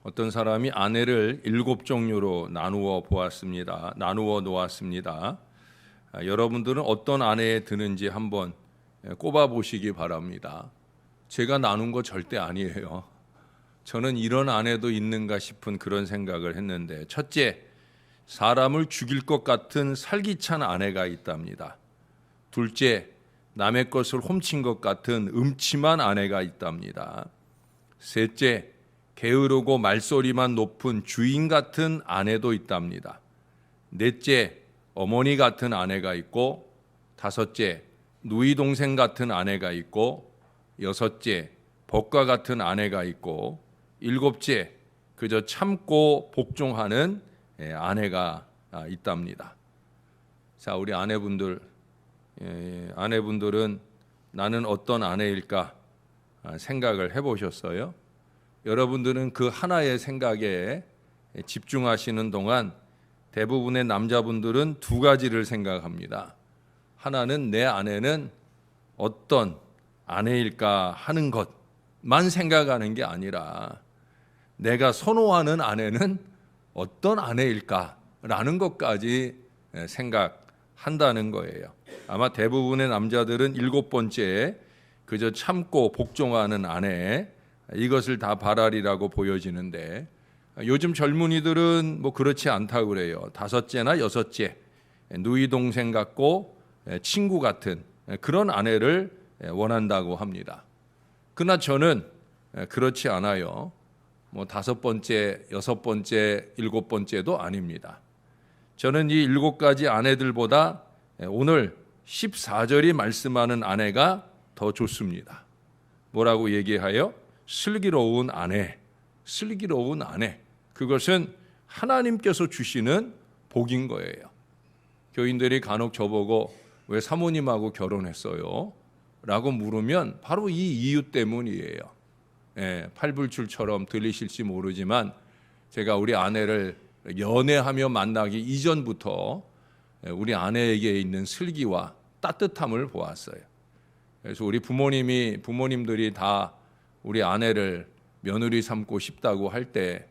어떤 사람이 아내를 7종류로 나누어 놓았습니다. 여러분들은 어떤 아내에 드는지 한번 꼽아 보시기 바랍니다. 제가 나눈 거 절대 아니에요. 저는 이런 아내도 있는가 싶은 그런 생각을 했는데, 첫째, 사람을 죽일 것 같은 살기찬 아내가 있답니다. 둘째, 남의 것을 훔친 것 같은 음침한 아내가 있답니다. 셋째, 게으르고 말소리만 높은 주인 같은 아내도 있답니다. 넷째, 어머니 같은 아내가 있고, 다섯째, 누이 동생 같은 아내가 있고, 여섯째, 법과 같은 아내가 있고, 일곱째, 그저 참고 복종하는 아내가 있답니다. 자, 우리 아내분들은 나는 어떤 아내일까 생각을 해보셨어요? 여러분들은 그 하나의 생각에 집중하시는 동안 대부분의 남자분들은 두 가지를 생각합니다. 하나는 내 아내는 어떤 아내일까 하는 것만 생각하는 게 아니라, 내가 선호하는 아내는 어떤 아내일까라는 것까지 생각한다는 거예요. 아마 대부분의 남자들은 7번째, 그저 참고 복종하는 아내, 이것을 다 바라리라고 보여지는데, 요즘 젊은이들은 뭐 그렇지 않다고 그래요. 다섯째나 여섯째, 누이 동생 같고 친구 같은 그런 아내를 원한다고 합니다. 그러나 저는 그렇지 않아요. 뭐 5번째, 6번째, 7번째도 아닙니다. 저는 이 7가지 아내들보다 오늘 14절이 말씀하는 아내가 더 좋습니다. 뭐라고 얘기하여? 슬기로운 아내, 슬기로운 아내. 그것은 하나님께서 주시는 복인 거예요. 교인들이 간혹 저보고 왜 사모님하고 결혼했어요? 라고 물으면 바로 이 이유 때문이에요. 팔불출처럼 들리실지 모르지만 제가 우리 아내를 연애하며 만나기 이전부터 우리 아내에게 있는 슬기와 따뜻함을 보았어요. 그래서 우리 부모님들이 다 우리 아내를 며느리 삼고 싶다고 할 때,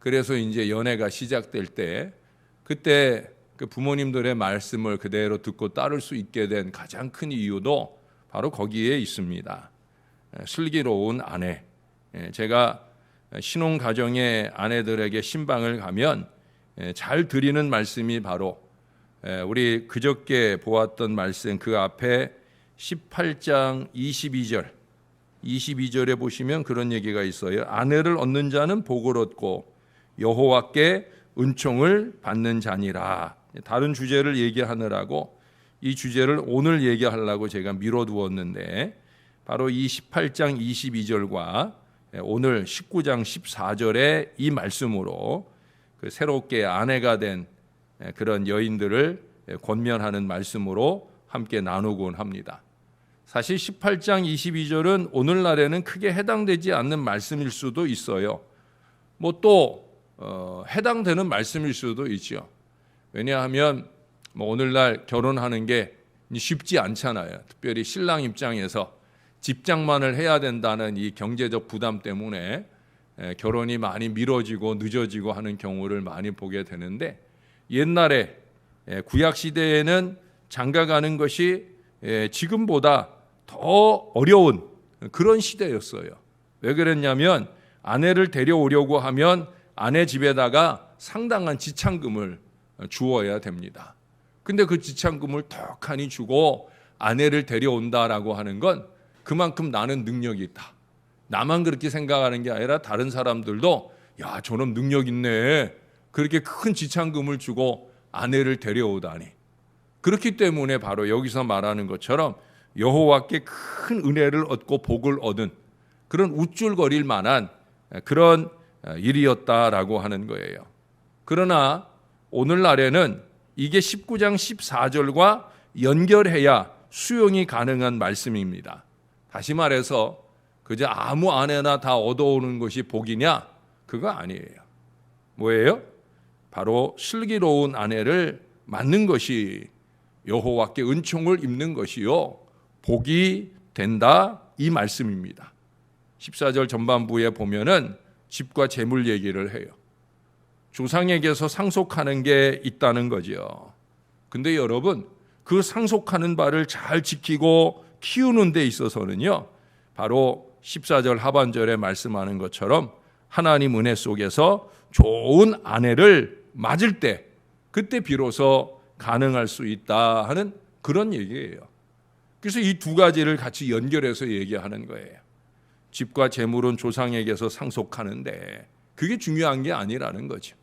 그래서 이제 연애가 시작될 때, 그때 그 부모님들의 말씀을 그대로 듣고 따를 수 있게 된 가장 큰 이유도 바로 거기에 있습니다. 슬기로운 아내. 제가 신혼 가정의 아내들에게 신방을 가면 잘 드리는 말씀이 바로 우리 그저께 보았던 말씀, 그 앞에 18장 22절에 보시면 그런 얘기가 있어요. 아내를 얻는 자는 복을 얻고 여호와께 은총을 받는 자니라. 다른 주제를 얘기하느라고 이 주제를 오늘 얘기하려고 제가 미뤄두었는데, 바로 이 18장 22절과 오늘 19장 14절의 이 말씀으로 그 새롭게 아내가 된 그런 여인들을 권면하는 말씀으로 함께 나누곤 합니다. 사실 18장 22절은 오늘날에는 크게 해당되지 않는 말씀일 수도 있어요. 뭐 또 해당되는 말씀일 수도 있죠. 왜냐하면 뭐 오늘날 결혼하는 게 쉽지 않잖아요. 특별히 신랑 입장에서 집장만을 해야 된다는 이 경제적 부담 때문에 결혼이 많이 미뤄지고 늦어지고 하는 경우를 많이 보게 되는데, 옛날에 구약 시대에는 장가가는 것이 지금보다 더 어려운 그런 시대였어요. 왜 그랬냐면 아내를 데려오려고 하면 아내 집에다가 상당한 지참금을 주어야 됩니다. 근데 그 지참금을 턱하니 주고 아내를 데려온다라고 하는 건 그만큼 나는 능력이 있다. 나만 그렇게 생각하는 게 아니라 다른 사람들도 야, 저놈 능력 있네. 그렇게 큰 지참금을 주고 아내를 데려오다니. 그렇기 때문에 바로 여기서 말하는 것처럼 여호와께 큰 은혜를 얻고 복을 얻은 그런 우쭐거릴 만한 그런 일이었다라고 하는 거예요. 그러나 오늘날에는 이게 19장 14절과 연결해야 수용이 가능한 말씀입니다. 다시 말해서 그저 아무 아내나 다 얻어오는 것이 복이냐? 그거 아니에요. 뭐예요? 바로 슬기로운 아내를 맞는 것이 여호와께 은총을 입는 것이요 복이 된다, 이 말씀입니다. 14절 전반부에 보면은 집과 재물 얘기를 해요. 조상에게서 상속하는 게 있다는 거죠. 근데 여러분, 그 상속하는 바를 잘 지키고 키우는 데 있어서는요, 바로 14절 하반절에 말씀하는 것처럼 하나님 은혜 속에서 좋은 아내를 맞을 때, 그때 비로소 가능할 수 있다 하는 그런 얘기예요. 그래서 이 두 가지를 같이 연결해서 얘기하는 거예요. 집과 재물은 조상에게서 상속하는데 그게 중요한 게 아니라는 거죠.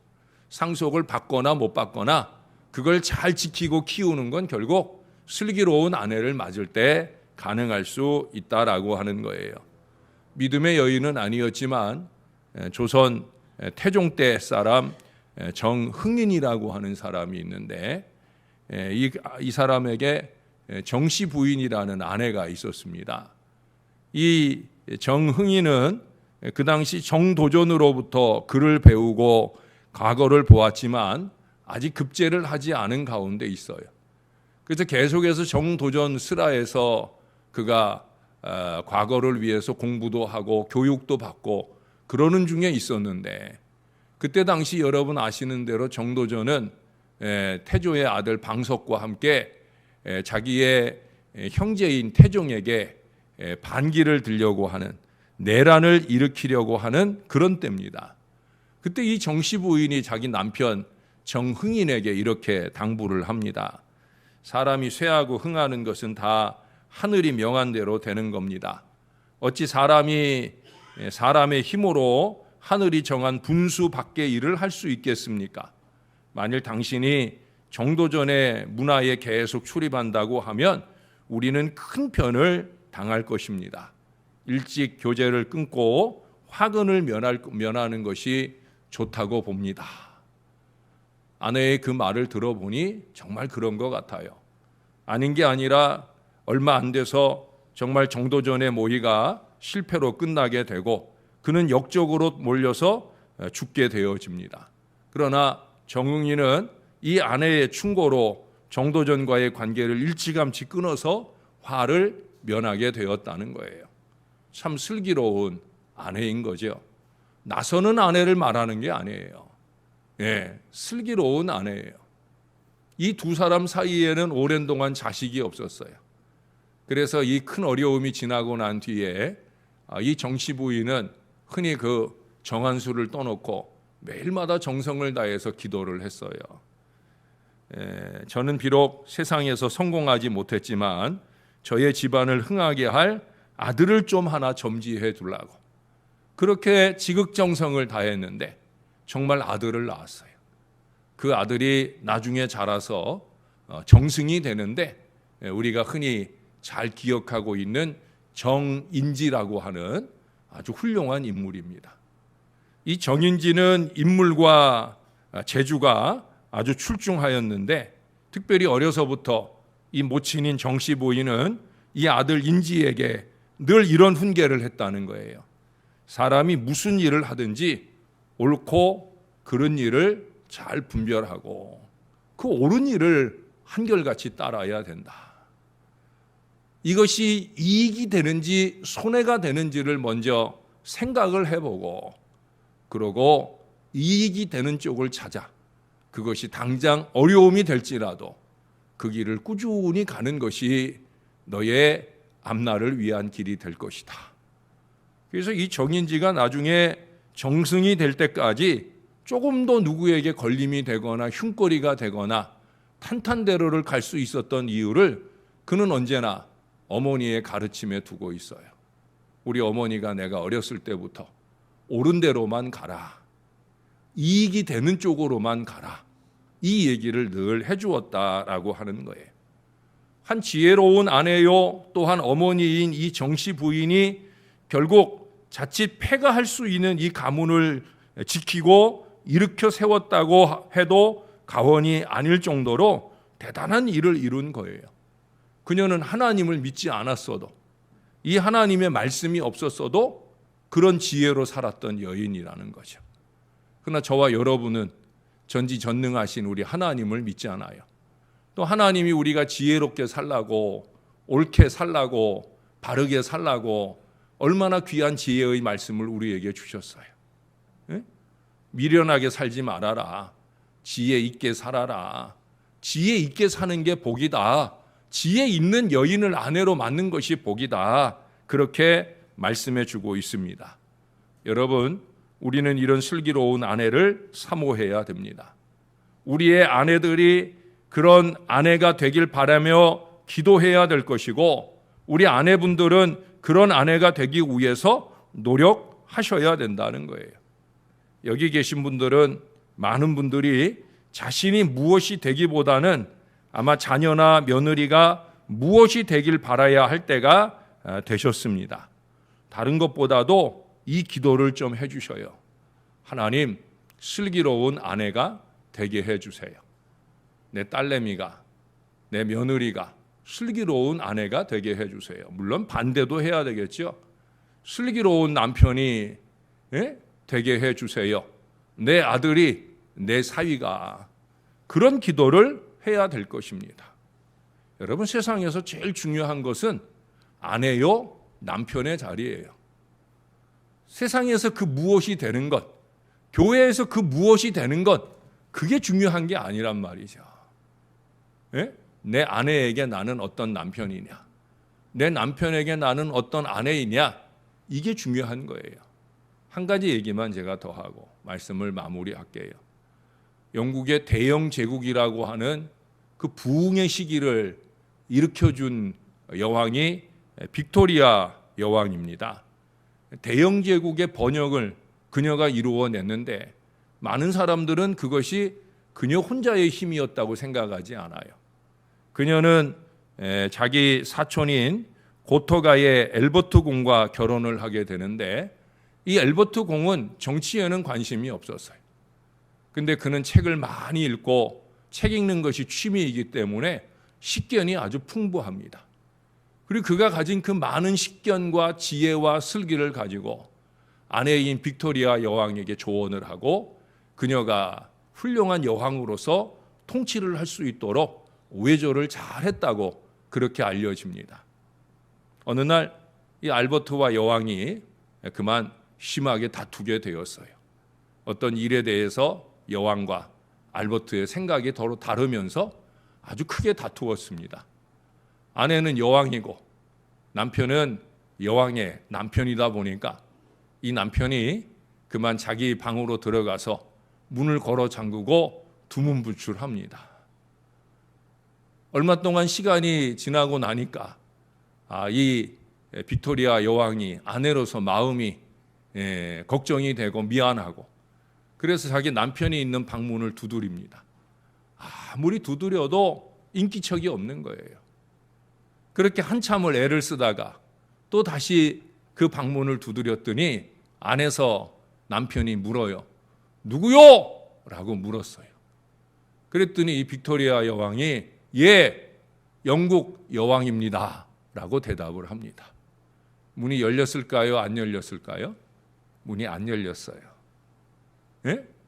상속을 받거나 못 받거나 그걸 잘 지키고 키우는 건 결국 슬기로운 아내를 맞을 때 가능할 수 있다라고 하는 거예요. 믿음의 여인은 아니었지만 조선 태종 때 사람 정흥인이라고 하는 사람이 있는데 이 사람에게 정씨 부인이라는 아내가 있었습니다. 이 정흥인은 그 당시 정도전으로부터 글을 배우고 과거를 보았지만 아직 급제를 하지 않은 가운데 있어요. 그래서 계속해서 정도전 슬하에서 그가 과거를 위해서 공부도 하고 교육도 받고 그러는 중에 있었는데, 그때 당시 여러분 아시는 대로 정도전은 태조의 아들 방석과 함께 자기의 형제인 태종에게 반기를 들려고 하는, 내란을 일으키려고 하는 그런 때입니다. 그때 이 정씨 부인이 자기 남편 정흥인에게 이렇게 당부를 합니다. 사람이 쇠하고 흥하는 것은 다 하늘이 명한 대로 되는 겁니다. 어찌 사람이 사람의 힘으로 하늘이 정한 분수 밖의 일을 할 수 있겠습니까? 만일 당신이 정도전의 문화에 계속 출입한다고 하면 우리는 큰 편을 당할 것입니다. 일찍 교제를 끊고 화근을 면하는 것이 좋다고 봅니다. 아내의 그 말을 들어보니 정말 그런 것 같아요. 아닌 게 아니라 얼마 안 돼서 정말 정도전의 모의가 실패로 끝나게 되고 그는 역적으로 몰려서 죽게 되어집니다. 그러나 정흥인은 이 아내의 충고로 정도전과의 관계를 일찌감치 끊어서 화를 면하게 되었다는 거예요. 참 슬기로운 아내인 거죠. 나서는 아내를 말하는 게 아니에요. 슬기로운 아내예요. 이 두 사람 사이에는 오랜 동안 자식이 없었어요. 그래서 이 큰 어려움이 지나고 난 뒤에 이 정씨 부인은 흔히 그 정한수를 떠놓고 매일마다 정성을 다해서 기도를 했어요. 저는 비록 세상에서 성공하지 못했지만 저의 집안을 흥하게 할 아들을 좀 하나 점지해 두려고 그렇게 지극정성을 다했는데 정말 아들을 낳았어요. 그 아들이 나중에 자라서 정승이 되는데 우리가 흔히 잘 기억하고 있는 정인지라고 하는 아주 훌륭한 인물입니다. 이 정인지는 인물과 재주가 아주 출중하였는데 특별히 어려서부터 이 모친인 정씨 부인은 이 아들 인지에게 늘 이런 훈계를 했다는 거예요. 사람이 무슨 일을 하든지 옳고 그른 일을 잘 분별하고 그 옳은 일을 한결같이 따라야 된다. 이것이 이익이 되는지 손해가 되는지를 먼저 생각을 해보고 그러고 이익이 되는 쪽을 찾아 그것이 당장 어려움이 될지라도 그 길을 꾸준히 가는 것이 너의 앞날을 위한 길이 될 것이다. 그래서 이 정인지가 나중에 정승이 될 때까지 조금도 누구에게 걸림이 되거나 흉거리가 되거나 탄탄대로를 갈 수 있었던 이유를 그는 언제나 어머니의 가르침에 두고 있어요. 우리 어머니가 내가 어렸을 때부터 옳은 대로만 가라, 이익이 되는 쪽으로만 가라, 이 얘기를 늘 해주었다라고 하는 거예요. 한 지혜로운 아내요 또한 어머니인 이 정씨 부인이 결국 자칫 폐가할 수 있는 이 가문을 지키고 일으켜 세웠다고 해도 과언이 아닐 정도로 대단한 일을 이룬 거예요. 그녀는 하나님을 믿지 않았어도, 이 하나님의 말씀이 없었어도 그런 지혜로 살았던 여인이라는 거죠. 그러나 저와 여러분은 전지전능하신 우리 하나님을 믿지 않아요. 또 하나님이 우리가 지혜롭게 살라고, 옳게 살라고, 바르게 살라고 얼마나 귀한 지혜의 말씀을 우리에게 주셨어요. 미련하게 살지 말아라. 지혜 있게 살아라. 지혜 있게 사는 게 복이다. 지혜 있는 여인을 아내로 맞는 것이 복이다. 그렇게 말씀해 주고 있습니다. 여러분, 우리는 이런 슬기로운 아내를 사모해야 됩니다. 우리의 아내들이 그런 아내가 되길 바라며 기도해야 될 것이고, 우리 아내분들은 그런 아내가 되기 위해서 노력하셔야 된다는 거예요. 여기 계신 분들은, 많은 분들이 자신이 무엇이 되기보다는 아마 자녀나 며느리가 무엇이 되길 바라야 할 때가 되셨습니다. 다른 것보다도 이 기도를 좀 해주셔요. 하나님, 슬기로운 아내가 되게 해주세요. 내 딸내미가, 내 며느리가 슬기로운 아내가 되게 해주세요. 물론 반대도 해야 되겠죠. 슬기로운 남편이 되게 해주세요. 내 아들이, 내 사위가, 그런 기도를 해야 될 것입니다. 여러분, 세상에서 제일 중요한 것은 아내요, 남편의 자리예요. 세상에서 그 무엇이 되는 것, 교회에서 그 무엇이 되는 것, 그게 중요한 게 아니란 말이죠. 내 아내에게 나는 어떤 남편이냐, 내 남편에게 나는 어떤 아내이냐, 이게 중요한 거예요. 한 가지 얘기만 제가 더 하고 말씀을 마무리할게요. 영국의 대영 제국이라고 하는 그 부흥의 시기를 일으켜준 여왕이 빅토리아 여왕입니다. 대영 제국의 번영을 그녀가 이루어냈는데, 많은 사람들은 그것이 그녀 혼자의 힘이었다고 생각하지 않아요. 그녀는 자기 사촌인 고토가의 엘버트 공과 결혼을 하게 되는데, 이 엘버트 공은 정치에는 관심이 없었어요. 근데 그는 책을 많이 읽고, 책 읽는 것이 취미이기 때문에 식견이 아주 풍부합니다. 그리고 그가 가진 그 많은 식견과 지혜와 슬기를 가지고 아내인 빅토리아 여왕에게 조언을 하고, 그녀가 훌륭한 여왕으로서 통치를 할 수 있도록 외조를 잘했다고 그렇게 알려집니다. 어느 날 이 알버트와 여왕이 그만 심하게 다투게 되었어요. 어떤 일에 대해서 여왕과 알버트의 생각이 서로 다르면서 아주 크게 다투었습니다. 아내는 여왕이고 남편은 여왕의 남편이다 보니까 이 남편이 그만 자기 방으로 들어가서 문을 걸어 잠그고 두문불출합니다. 얼마 동안 시간이 지나고 나니까 이 빅토리아 여왕이 아내로서 마음이 걱정이 되고 미안하고, 그래서 자기 남편이 있는 방문을 두드립니다. 아무리 두드려도 인기척이 없는 거예요. 그렇게 한참을 애를 쓰다가 또 다시 그 방문을 두드렸더니 안에서 남편이 물어요. 누구요? 라고 물었어요. 그랬더니 이 빅토리아 여왕이 예, 영국 여왕입니다 라고 대답을 합니다. 문이 열렸을까요? 안 열렸을까요? 문이 안 열렸어요.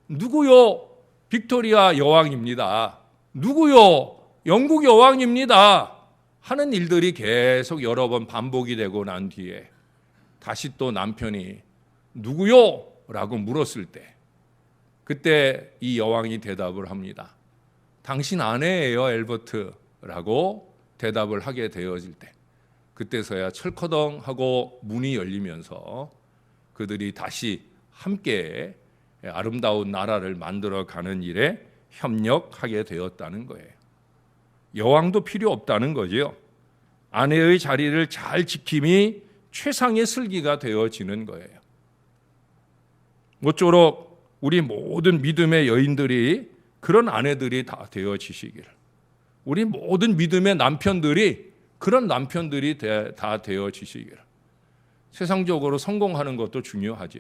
누구요? 빅토리아 여왕입니다. 누구요? 영국 여왕입니다. 하는 일들이 계속 여러 번 반복이 되고 난 뒤에 다시 또 남편이 누구요? 라고 물었을 때, 그때 이 여왕이 대답을 합니다. 당신 아내예요, 엘버트 라고 대답을 하게 되어질 때, 그때서야 철커덩 하고 문이 열리면서 그들이 다시 함께 아름다운 나라를 만들어가는 일에 협력하게 되었다는 거예요. 여왕도 필요 없다는 거죠. 아내의 자리를 잘 지킴이 최상의 슬기가 되어지는 거예요. 모쪼록 우리 모든 믿음의 여인들이 그런 아내들이 다 되어지시기를, 우리 모든 믿음의 남편들이 그런 남편들이 다 되어지시기를. 세상적으로 성공하는 것도 중요하죠.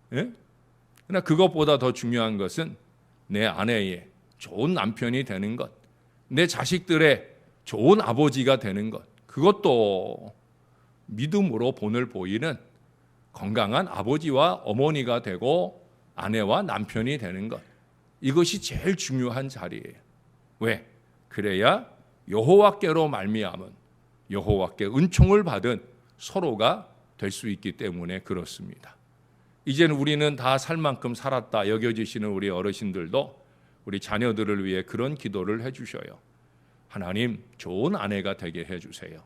그러나 그것보다 더 중요한 것은 내 아내의 좋은 남편이 되는 것, 내 자식들의 좋은 아버지가 되는 것, 그것도 믿음으로 본을 보이는 건강한 아버지와 어머니가 되고 아내와 남편이 되는 것, 이것이 제일 중요한 자리예요. 왜? 그래야 여호와께로 말미암은, 여호와께 은총을 받은 서로가 될 수 있기 때문에 그렇습니다. 이제는 우리는 다 살 만큼 살았다 여겨지시는 우리 어르신들도 우리 자녀들을 위해 그런 기도를 해주셔요. 하나님, 좋은 아내가 되게 해주세요.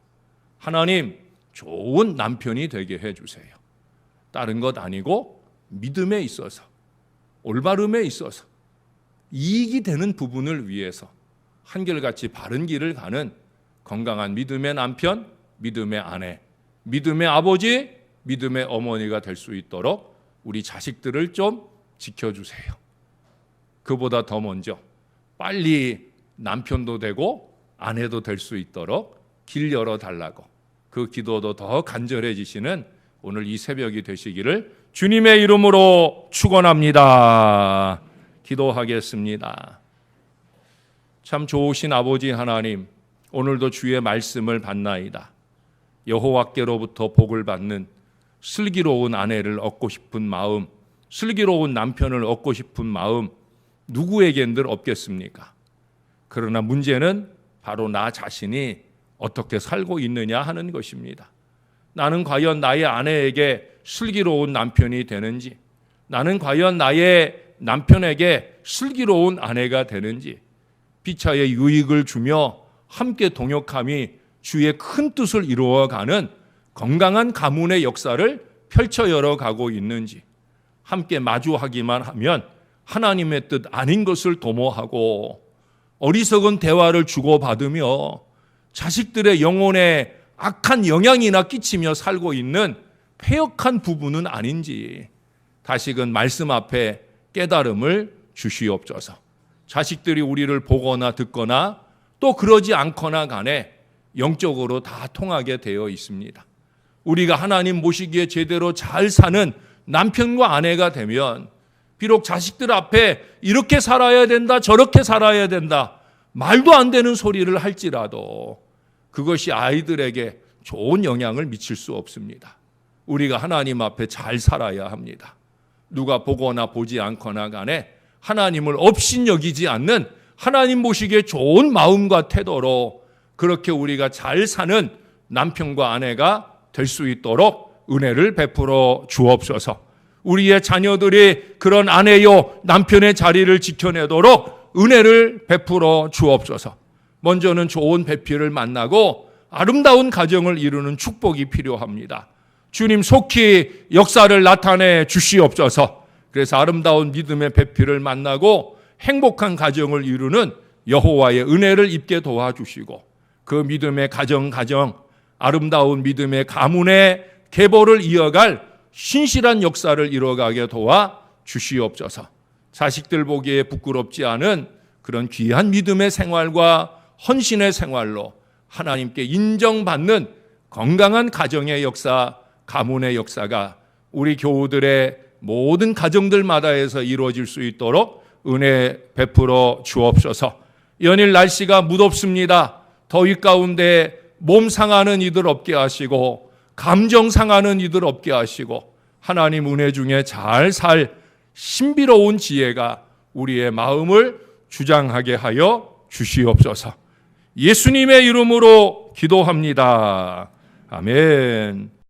하나님, 좋은 남편이 되게 해주세요. 다른 것 아니고 믿음에 있어서, 올바름에 있어서, 이익이 되는 부분을 위해서 한결같이 바른 길을 가는 건강한 믿음의 남편, 믿음의 아내, 믿음의 아버지, 믿음의 어머니가 될 수 있도록 우리 자식들을 좀 지켜주세요. 그보다 더 먼저 빨리 남편도 되고 아내도 될 수 있도록 길 열어달라고 그 기도도 더 간절해지시는 오늘 이 새벽이 되시기를 주님의 이름으로 축원합니다. 기도하겠습니다. 참 좋으신 아버지 하나님, 오늘도 주의 말씀을 받나이다. 여호와께로부터 복을 받는 슬기로운 아내를 얻고 싶은 마음, 슬기로운 남편을 얻고 싶은 마음 누구에겐들 없겠습니까? 그러나 문제는 바로 나 자신이 어떻게 살고 있느냐 하는 것입니다. 나는 과연 나의 아내에게 슬기로운 남편이 되는지, 나는 과연 나의 남편에게 슬기로운 아내가 되는지, 피차의 유익을 주며 함께 동역함이 주의 큰 뜻을 이루어가는 건강한 가문의 역사를 펼쳐 열어가고 있는지, 함께 마주하기만 하면 하나님의 뜻 아닌 것을 도모하고 어리석은 대화를 주고받으며 자식들의 영혼에 악한 영향이나 끼치며 살고 있는 패역한 부분은 아닌지 다시금 말씀 앞에 깨달음을 주시옵소서. 자식들이 우리를 보거나 듣거나 또 그러지 않거나 간에 영적으로 다 통하게 되어 있습니다. 우리가 하나님 모시기에 제대로 잘 사는 남편과 아내가 되면 비록 자식들 앞에 이렇게 살아야 된다, 저렇게 살아야 된다, 말도 안 되는 소리를 할지라도 그것이 아이들에게 좋은 영향을 미칠 수 없습니다. 우리가 하나님 앞에 잘 살아야 합니다. 누가 보거나 보지 않거나 간에 하나님을 업신여기지 않는 하나님 보시기에 좋은 마음과 태도로 그렇게 우리가 잘 사는 남편과 아내가 될 수 있도록 은혜를 베풀어 주옵소서. 우리의 자녀들이 그런 아내요 남편의 자리를 지켜내도록 은혜를 베풀어 주옵소서. 먼저는 좋은 배필을 만나고 아름다운 가정을 이루는 축복이 필요합니다. 주님 속히 역사를 나타내 주시옵소서. 그래서 아름다운 믿음의 배필을 만나고 행복한 가정을 이루는 여호와의 은혜를 입게 도와주시고 그 믿음의 가정 아름다운 믿음의 가문의 계보를 이어갈 신실한 역사를 이뤄가게 도와 주시옵소서. 자식들 보기에 부끄럽지 않은 그런 귀한 믿음의 생활과 헌신의 생활로 하나님께 인정받는 건강한 가정의 역사, 가문의 역사가 우리 교우들의 모든 가정들마다에서 이루어질 수 있도록 은혜 베풀어 주옵소서. 연일 날씨가 무덥습니다. 더위 가운데 몸 상하는 이들 없게 하시고 감정 상하는 이들 없게 하시고 하나님 은혜 중에 잘 살 신비로운 지혜가 우리의 마음을 주장하게 하여 주시옵소서. 예수님의 이름으로 기도합니다. 아멘.